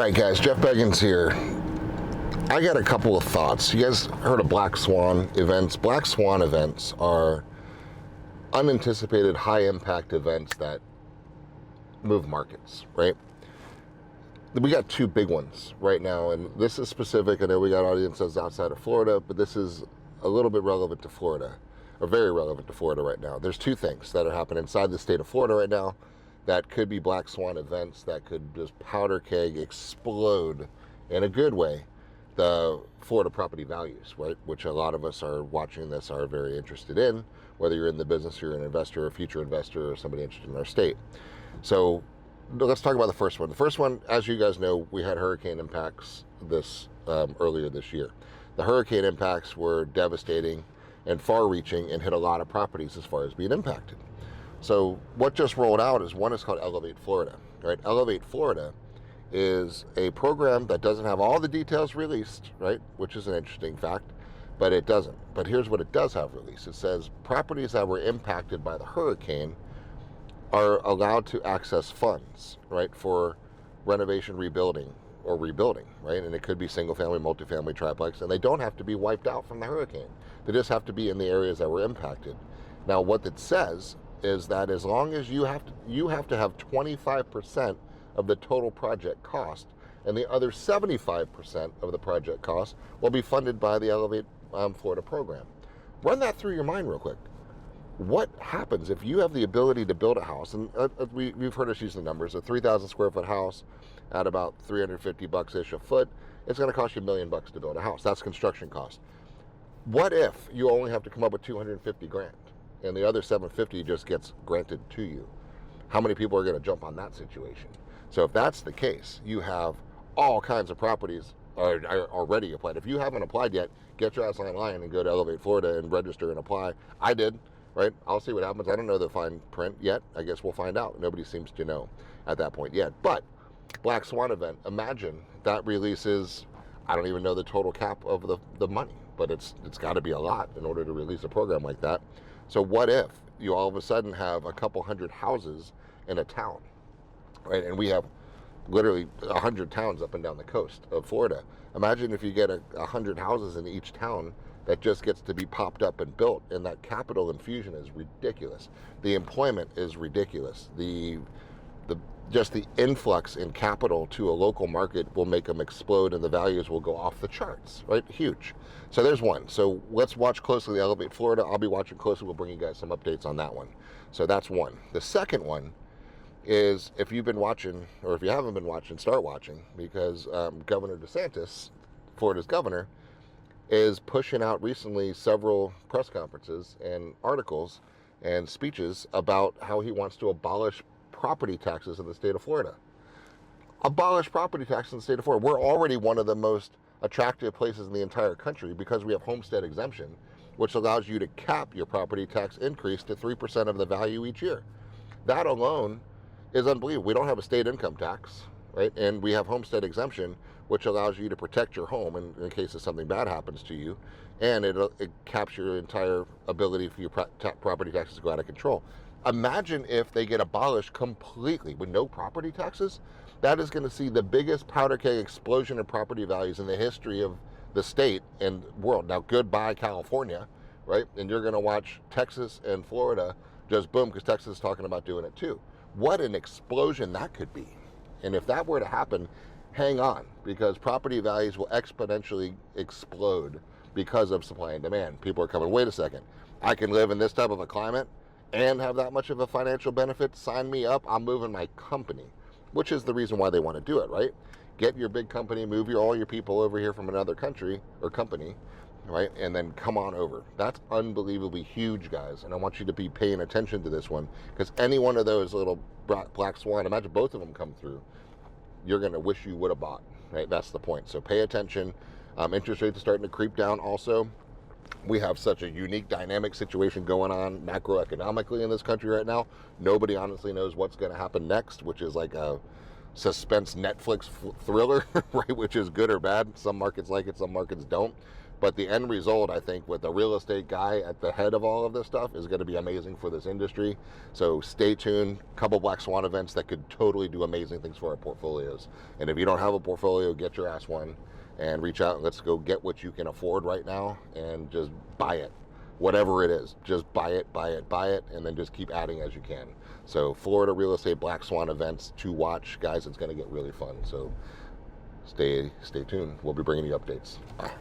right, guys, Jeff Beggins here. I got a couple of thoughts. You guys heard of black swan events? Black swan events are unanticipated high-impact events that move markets, right? We got two big ones right now, and this is specific. I know we got audiences outside of Florida, but this is a little bit relevant to Florida, or very relevant to Florida right now. There's two things that are happening inside the state of Florida right now that could be black swan events that could just powder keg explode in a good way the Florida property values, right? Which a lot of us are watching this are very interested in, whether you're in the business, you're an investor, a future investor, or somebody interested in our state. So let's talk about the first one. The first one, as you guys know, we had hurricane impacts this earlier this year. The hurricane impacts were devastating and far-reaching and hit a lot of properties as far as being impacted. So what just rolled out is one is called Elevate Florida, right? Elevate Florida is a program that doesn't have all the details released, right? Which is an interesting fact, but it doesn't. But here's what it does have released. It says properties that were impacted by the hurricane are allowed to access funds, right? For renovation, rebuilding, or rebuilding, right? And it could be single family, multifamily, triplex, and they don't have to be wiped out from the hurricane. They just have to be in the areas that were impacted. Now, what it says is that as long as you have to have 25% of the total project cost, and the other 75% of the project cost will be funded by the Elevate Florida program. Run that through your mind real quick. What happens if you have the ability to build a house, and we've heard us use the numbers, a 3,000 square foot house at about $350-ish a foot, it's going to cost you $1 million to build a house. That's construction cost. What if you only have to come up with 250 grand and the other 750 just gets granted to you? How many people are going to jump on that situation? So if that's the case, you have all kinds of properties are already applied. If you haven't applied yet, get your ass online and go to Elevate Florida and register and apply. I did, right? I'll see what happens. I don't know the fine print yet. I guess we'll find out. Nobody seems to know at that point yet. But Black Swan event, imagine that releases, I don't even know the total cap of the money, but it's got to be a lot in order to release a program like that. So what if you all of a sudden have a couple hundred houses in a town, right? And we have literally 100 towns up and down the coast of Florida. Imagine if you get 100 houses in each town that just gets to be popped up and built, and that capital infusion is ridiculous. The employment is ridiculous. Just the influx in capital to a local market will make them explode, and the values will go off the charts, right? Huge. So there's one. So let's watch closely the Elevate Florida. I'll be watching closely. We'll bring you guys some updates on that one. So that's one. The second one is, if you've been watching, or if you haven't been watching, start watching, because Governor DeSantis, Florida's governor, is pushing out recently several press conferences and articles and speeches about how he wants to abolish property taxes in the state of Florida. Abolish property taxes in the state of Florida. We're already one of the most attractive places in the entire country because we have homestead exemption, which allows you to cap your property tax increase to 3% of the value each year. That alone is unbelievable. We don't have a state income tax, right? And we have homestead exemption, which allows you to protect your home in case if something bad happens to you, and it caps your entire ability for your property taxes to go out of control. Imagine if they get abolished completely with no property taxes. That is going to see the biggest powder keg explosion in property values in the history of the state and world. Now, goodbye California, right? And you're going to watch Texas and Florida just boom, because Texas is talking about doing it too. What an explosion that could be. And if that were to happen, hang on, because property values will exponentially explode because of supply and demand. People are coming, wait a second, I can live in this type of a climate and have that much of a financial benefit? Sign me up. I'm moving my company, which is the reason why they want to do it, right? Get your big company, move all your people over here from another country or company, right? And then come on over. That's unbelievably huge, guys. And I want you to be paying attention to this one, because any one of those little black swan, imagine both of them come through, you're going to wish you would have bought, right? That's the point. So pay attention. Interest rates are starting to creep down also. We have such a unique dynamic situation going on macroeconomically in this country right now. Nobody honestly knows what's going to happen next, which is like a suspense Netflix thriller, right? Which is good or bad. Some markets like it, some markets don't. But the end result, I think, with the real estate guy at the head of all of this stuff is going to be amazing for this industry. So stay tuned. A couple Black Swan events that could totally do amazing things for our portfolios. And if you don't have a portfolio, get your ass one and reach out and let's go get what you can afford right now and just buy it. Whatever it is, just buy it, and then just keep adding as you can. So Florida real estate Black Swan events to watch, guys. It's going to get really fun. So stay tuned. We'll be bringing you updates. Bye.